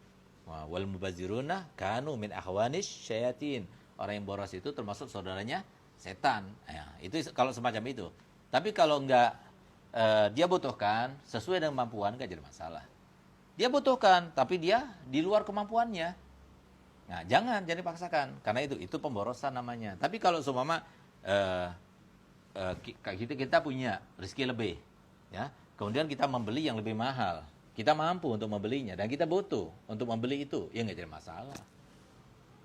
Wal mubaziruna kanu min akhwanish syayatin. Orang yang boros itu termasuk saudaranya setan. Ya, itu kalau semacam itu. Tapi kalau enggak dia butuhkan sesuai dengan kemampuan, enggak jadi masalah. Dia butuhkan, tapi dia di luar kemampuannya. Nah, jangan paksakan, karena itu pemborosan namanya. Tapi kalau seumpama kita punya rezeki lebih, ya, kemudian kita membeli yang lebih mahal, kita mampu untuk membelinya dan kita butuh untuk membeli itu, ya nggak jadi masalah.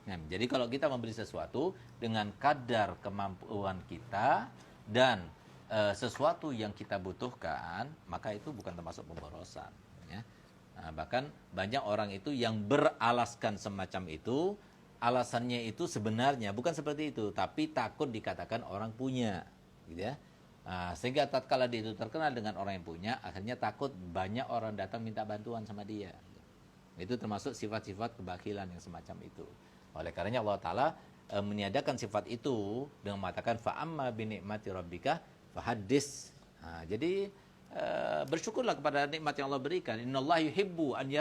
Nah, jadi kalau kita membeli sesuatu dengan kadar kemampuan kita dan sesuatu yang kita butuhkan, maka itu bukan termasuk pemborosan. Ya. Nah, bahkan banyak orang itu yang beralaskan semacam itu, alasannya itu sebenarnya bukan seperti itu, tapi takut dikatakan orang punya, gitu ya. Nah, sehingga tatkala dia itu terkenal dengan orang yang punya, akhirnya takut banyak orang datang minta bantuan sama dia. Itu termasuk sifat-sifat kebakilan yang semacam itu. Oleh karenanya Allah Ta'ala meniadakan sifat itu dengan mengatakan fa'amma binikmati rabbika fahaddis. Nah, jadi bersyukurlah kepada nikmat yang Allah berikan. Innallaha yuhibbu an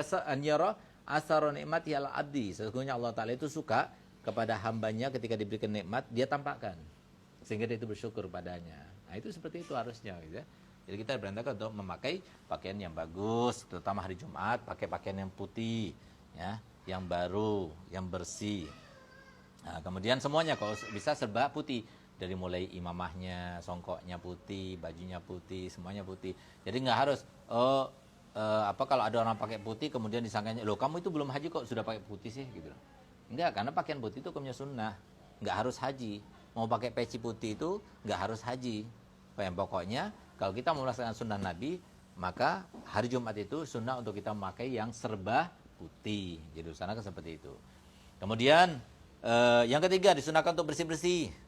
yara asara nikmati ala abdi. Sesungguhnya Allah Ta'ala itu suka kepada hambanya ketika diberikan nikmat, dia tampakkan. Sehingga dia itu bersyukur padanya. Nah, itu seperti itu harusnya. Gitu ya. Jadi kita diperintahkan untuk memakai pakaian yang bagus, terutama hari Jumat, pakai pakaian yang putih, ya, yang baru, yang bersih. Nah, kemudian semuanya kalau bisa serba putih. Dari mulai imamahnya, songkoknya putih, bajunya putih, semuanya putih. Jadi nggak harus, kalau ada orang pakai putih kemudian disangkanya, loh kamu itu belum haji kok sudah pakai putih sih, gitu. Enggak, karena pakaian putih itu hukumnya sunnah, nggak harus haji. Mau pakai peci putih itu nggak harus haji. Pokoknya kalau kita mau melaksanakan sunnah Nabi, maka hari Jumat itu sunnah untuk kita memakai yang serba putih. Jadi usahakan seperti itu. Kemudian yang ketiga disunahkan untuk bersih-bersih.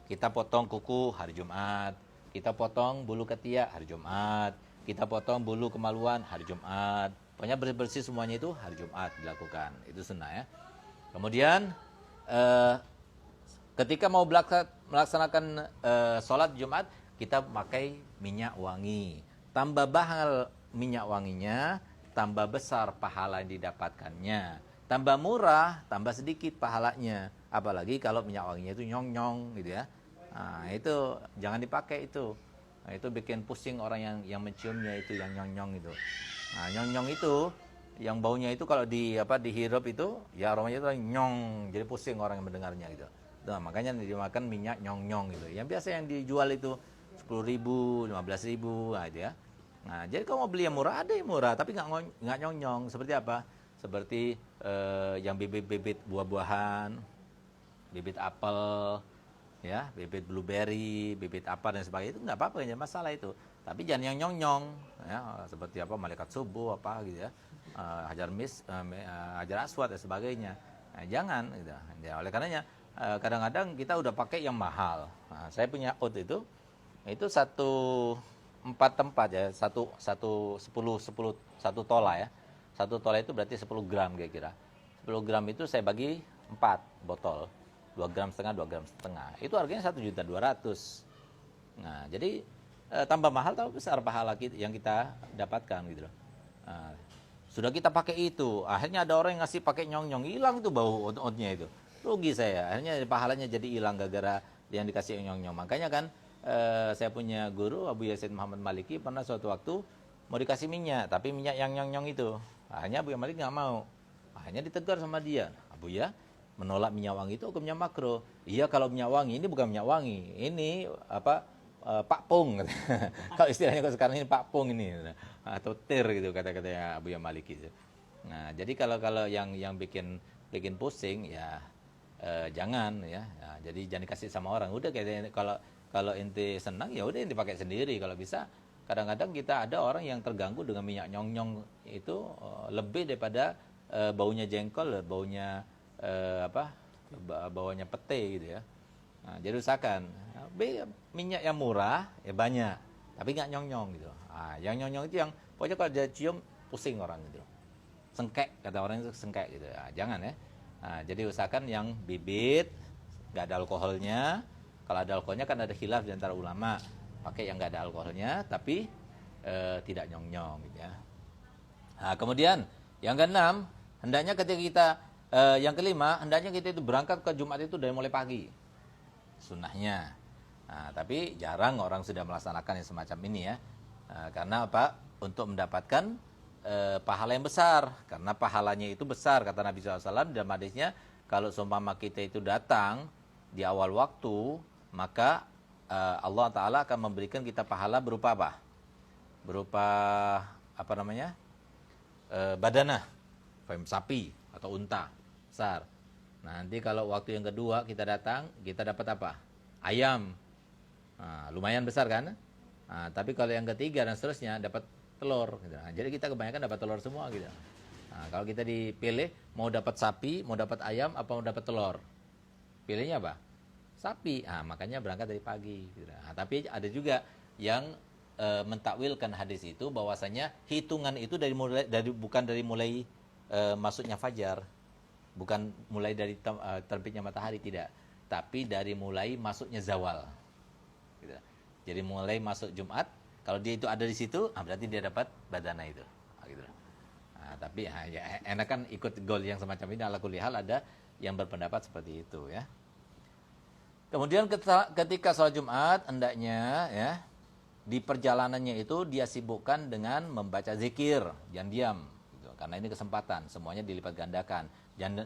Kita potong kuku hari Jumat, kita potong bulu ketiak hari Jumat, kita potong bulu kemaluan hari Jumat. Pokoknya bersih-bersih semuanya itu hari Jumat dilakukan. Itu sunnah ya. Kemudian ketika mau melaksanakan sholat Jumat, kita pakai minyak wangi. Tambah mahal minyak wanginya, tambah besar pahala yang didapatkannya. Tambah murah, tambah sedikit pahalanya. Apalagi kalau minyak wanginya itu nyong-nyong gitu ya. Nah, itu jangan dipakai itu. Nah, itu bikin pusing orang yang menciumnya itu, yang nyong-nyong itu. Nah, nyong-nyong itu yang baunya itu kalau dihirup itu ya aromanya itu nyong, jadi pusing orang yang mendengarnya gitu. Nah, makanya dimakan minyak nyong-nyong gitu. Yang biasa yang dijual itu 10.000, 15.000, nah, itu ya. Nah, jadi kalau mau beli yang murah, ada yang murah tapi nggak nyong-nyong. Seperti apa? Seperti yang bibit-bibit buah-buahan, bibit apel, ya, bibit blueberry, bibit apa dan sebagainya, itu nggak apa-apa, nggak masalah itu. Tapi jangan yang nyong-nyong, ya, seperti apa malaikat subuh apa gitu ya, hajar aswad dan sebagainya. Nah, jangan gitu. Ya, oleh karenanya kadang-kadang kita udah pakai yang mahal. Nah, saya punya oud itu Itu empat tempat ya, satu tola ya. Satu tola itu berarti 10 gram kira-kira. 10 gram itu saya bagi 4 botol. 2,5 gram, 2,5 gram. Itu harganya 1.200.000. Nah, jadi tambah mahal tapi besar pahala yang kita dapatkan gitu loh. Nah, sudah kita pakai itu, akhirnya ada orang yang ngasih pakai nyong-nyong, hilang itu bau out-outnya itu. Rugi saya, akhirnya pahalanya jadi hilang gara-gara yang dikasih nyong-nyong. Makanya kan saya punya guru Abu Yazid Muhammad Maliki pernah suatu waktu mau dikasih minyak, tapi minyak yang nyong-nyong itu. Akhirnya Abu Malik nggak mau. Akhirnya ditegur sama dia, Abu ya, menolak minyak wangi itu hukumnya makruh. Iya kalau minyak wangi ini bukan minyak wangi, ini apa Pak Pung. Kalau istilahnya sekarang ini Pak Pung ini atau tir gitu kata-katanya Abu Maliki. Nah, jadi kalau yang bikin pusing ya jangan ya. Nah, jadi jangan dikasih sama orang. Udah kayak kalau inti senang ya udah inti pakai sendiri kalau bisa. Kadang-kadang kita ada orang yang terganggu dengan minyak nyong-nyong itu lebih daripada baunya jengkol, baunya baunya pete gitu ya. Nah, jadi usahakan minyak yang murah ya banyak, tapi nggak nyong-nyong gitu. Nah, yang nyong-nyong itu yang pokoknya kalau dia cium pusing orang gitu. Sengkek kata orang itu sengkek gitu. Nah, jangan ya. Nah, jadi usahakan yang bibit nggak ada alkoholnya. Kalau ada alkoholnya kan ada khilaf di antara ulama. Pakai yang nggak ada alkoholnya, tapi tidak nyong-nyong gitu ya. Nah, kemudian yang keenam, hendaknya ketika kita yang kelima, hendaknya kita itu berangkat ke Jumat itu dari mulai pagi. Sunnahnya. Nah, tapi jarang orang sudah melaksanakan yang semacam ini ya. Nah, karena apa? Untuk mendapatkan pahala yang besar. Karena pahalanya itu besar kata Nabi SAW dalam hadisnya, kalau seumpama kita itu datang di awal waktu, maka Allah Ta'ala akan memberikan kita pahala berupa apa? Berupa apa namanya? Badanah, sapi atau unta besar. Nanti kalau waktu yang kedua kita datang, kita dapat apa? Ayam. Nah, lumayan besar kan? Nah, tapi kalau yang ketiga dan seterusnya dapat telur. Gitu. Nah, jadi kita kebanyakan dapat telur semua gitu. Nah, kalau kita dipilih mau dapat sapi, mau dapat ayam, apa mau dapat telur? Pilihnya apa? Sapi. Nah, makanya berangkat dari pagi. Gitu. Nah, tapi ada juga yang mentakwilkan hadis itu bahwasanya hitungan itu bukan dari mulai masuknya fajar, bukan mulai dari terbitnya matahari, tidak, tapi dari mulai masuknya zawal. Gitu. Jadi mulai masuk Jumat, kalau dia itu ada di situ, berarti dia dapat badana itu. Gitu. Nah, tapi ya, enak kan ikut goal yang semacam ini. Ala kulli hal ada yang berpendapat seperti itu ya. Kemudian ketika sholat Jumat, hendaknya ya di perjalanannya itu dia sibukkan dengan membaca zikir, jangan diam, gitu. Karena ini kesempatan, semuanya dilipat gandakan.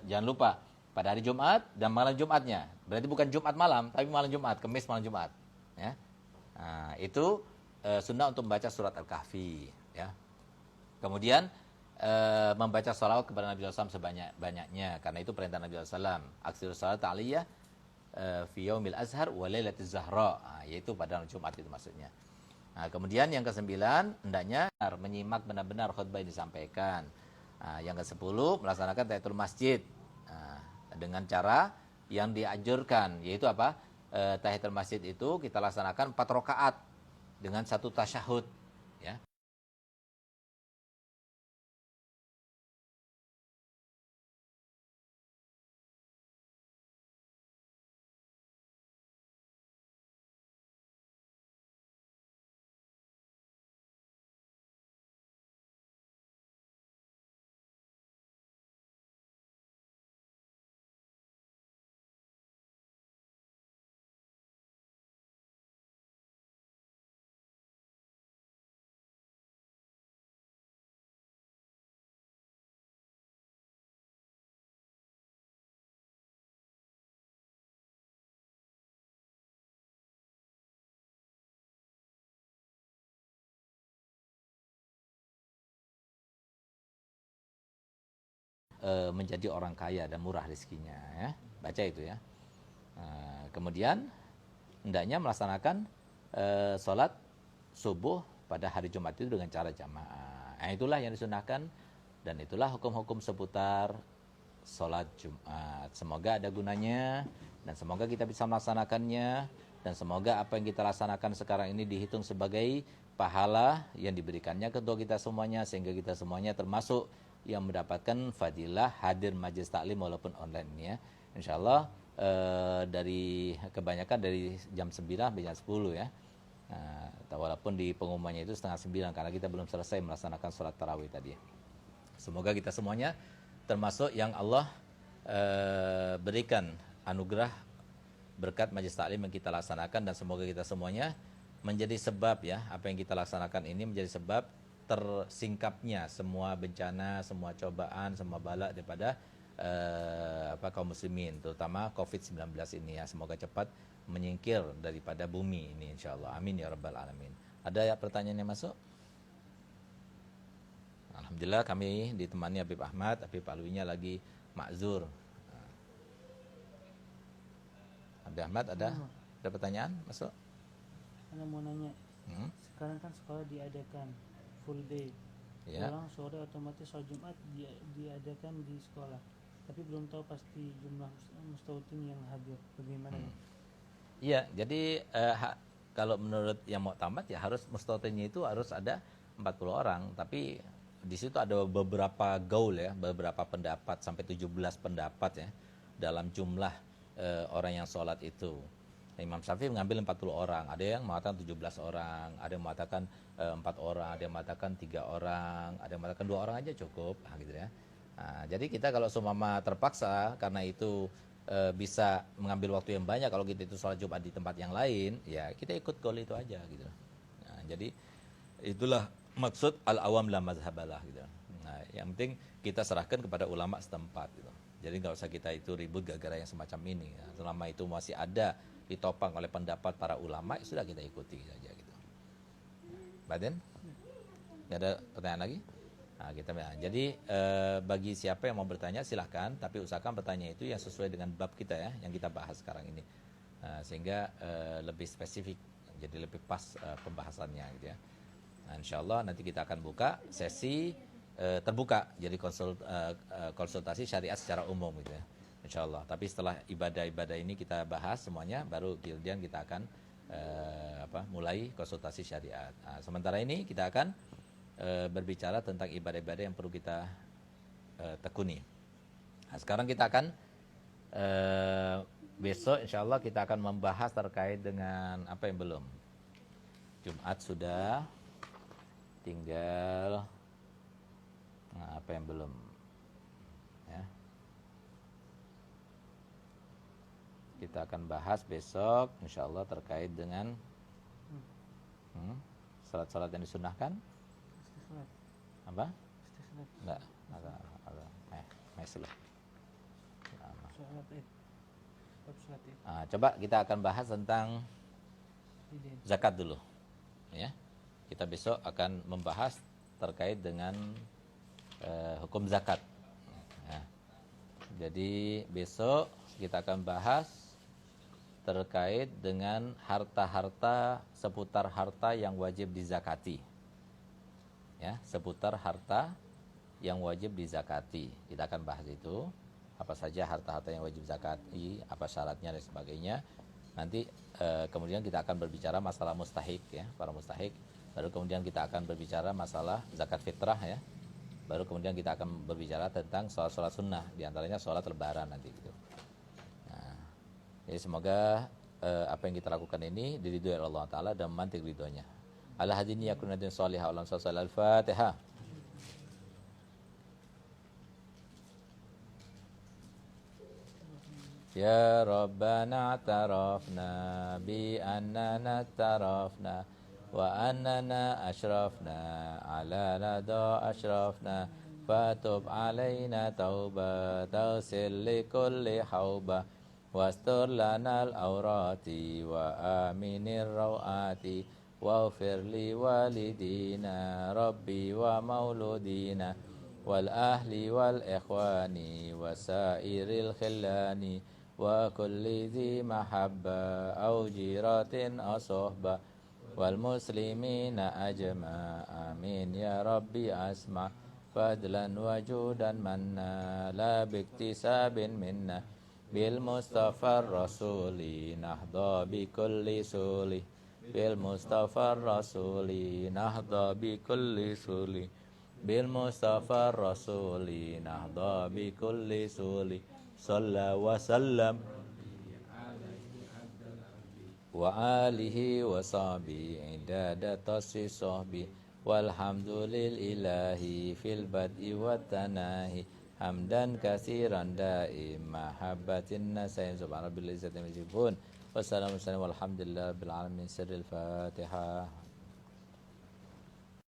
Jangan lupa pada hari Jumat dan malam Jumatnya. Berarti bukan Jumat malam, tapi malam Jumat, Kamis malam Jumat. Ya, nah, itu sunnah untuk membaca surat Al-Kahfi. Ya, kemudian membaca sholawat kepada Nabi SAW sebanyak-banyaknya, karena itu perintah Nabi SAW. Aksir sholawat ta'aliyah fi yaumil azhar wa lailatiz zahra, yaitu pada Jumat itu maksudnya. Nah, kemudian yang ke-9, hendaknya menyimak benar-benar khutbah yang disampaikan. Nah, yang ke-10, melaksanakan tahiyatul masjid. Nah, dengan cara yang dianjurkan, yaitu apa? Tahiyatul masjid itu kita laksanakan 4 rakaat dengan 1 tasyahud, ya. Menjadi orang kaya dan murah rezekinya, ya. Baca itu ya. Kemudian hendaknya melaksanakan sholat subuh pada hari Jumat itu dengan cara jamaah. Nah, itulah yang disunahkan dan itulah hukum-hukum seputar sholat Jumat. Semoga ada gunanya dan semoga kita bisa melaksanakannya dan semoga apa yang kita laksanakan sekarang ini dihitung sebagai pahala yang diberikannya kepada kita semuanya, sehingga kita semuanya termasuk yang mendapatkan fadilah hadir majelis taklim walaupun online ini ya. Insyaallah dari kebanyakan dari jam 9 sampai jam 10 ya. Nah, walaupun di pengumumannya itu setengah 9 karena kita belum selesai melaksanakan sholat tarawih tadi. Semoga kita semuanya termasuk yang Allah berikan anugerah berkat majelis taklim yang kita laksanakan, dan semoga kita semuanya menjadi sebab ya, apa yang kita laksanakan ini menjadi sebab tersingkapnya semua bencana, semua cobaan, semua bala daripada kaum muslimin, terutama COVID-19 ini ya. Semoga cepat menyingkir daripada bumi ini insyaallah. Amin ya rabbal alamin. Ada ya pertanyaan yang masuk? Alhamdulillah kami ditemani Habib Ahmad. Habib Alwinya lagi ma'zur. Habib Ahmad ada pertanyaan masuk? Ana mau nanya. Sekarang kan sekolah diadakan full day. Ya. Pulang sore otomatis sholat Jumat diadakan di sekolah. Tapi belum tahu pasti jumlah mustautin yang hadir. Bagaimana? Iya, jadi kalau menurut yang mau tamat ya harus mustautinnya itu harus ada 40 orang, tapi di situ ada beberapa gaul ya, beberapa pendapat sampai 17 pendapat ya dalam jumlah orang yang sholat itu. Imam Syafi'i mengambil 40 orang, ada yang mengatakan 17 orang, ada yang mengatakan 4 orang, ada yang mengatakan 3 orang, ada yang mengatakan 2 orang aja cukup, gitu ya. Nah, jadi kita kalau seumpama terpaksa karena itu bisa mengambil waktu yang banyak kalau kita itu sholat Jumat di tempat yang lain, ya kita ikut gol itu aja gitu. Nah, jadi itulah maksud al-awam la mazhabalah gitu. Nah, yang penting kita serahkan kepada ulama setempat gitu. Jadi nggak usah kita itu ribut gara-gara yang semacam ini. Ya. Selama itu masih ada ditopang oleh pendapat para ulama, ya sudah kita ikuti saja gitu. Baden? Nggak ada pertanyaan lagi? Nah, jadi bagi siapa yang mau bertanya silahkan, tapi usahakan bertanya itu yang sesuai dengan bab kita ya, yang kita bahas sekarang ini, sehingga lebih spesifik, jadi lebih pas pembahasannya gitu ya. Nah, insyaallah nanti kita akan buka sesi terbuka, jadi konsultasi syariat secara umum gitu ya, insyaallah. Tapi setelah ibadah-ibadah ini kita bahas semuanya, baru kemudian kita akan mulai konsultasi syariat. Nah, sementara ini kita akan berbicara tentang ibadah-ibadah yang perlu kita tekuni. Nah, sekarang kita akan besok insyaallah kita akan membahas terkait dengan apa yang belum. Jumat sudah, tinggal apa yang belum ya. Kita akan bahas besok insyaallah terkait dengan salat-salat yang disunahkan. Apa? Enggak, coba kita akan bahas tentang zakat dulu ya. Kita besok akan membahas terkait dengan hukum zakat ya. Jadi besok kita akan bahas terkait dengan harta-harta, seputar harta yang wajib dizakati ya, seputar harta yang wajib dizakati. Kita akan bahas itu, apa saja harta-harta yang wajib zakati, apa syaratnya dan sebagainya. Nanti kemudian kita akan berbicara masalah mustahik ya, para mustahik. Baru kemudian kita akan berbicara masalah zakat fitrah ya. Baru kemudian kita akan berbicara tentang sholat-sholat sunnah, diantaranya sholat lebaran nanti gitu. Nah, jadi semoga apa yang kita lakukan ini diridhoi oleh Allah Ta'ala dan memantik ridhonya. Ala hadini yakunatin sholihah ulam sallallahu al-fatihah. Ya Rabbana tarafna bi annana tarafna wa annana ashrafna ala lada ashrafna fatub alaina tauba tawsil li kulli hauba wastur lana al-awrati wa aminir rawati waghfir li walidina rabbi wa mauludina wal ahli wal ikhwani wa sairil khillani wa kulli dhi mahabba au jiratin asohba wal muslimina ajma amin ya rabbi asma fadlan wajudan manna la biktisabin minna bil mustafa rasuli nahda bi kulli suli bil mustafa rasuli nahda bi kulli suli bil mustafa rasuli nahda bi kulli suli salla wa sallam wa alihi wa sahbihi idada tasi sahbi walhamdulillahi fil bad'i wa tanahi hamdan kasiran daim mahabbatin nasain subhana rabbil izzati yasifun wassalamu alaikum walhamdulillahi rabbil alamin sirril fatihah.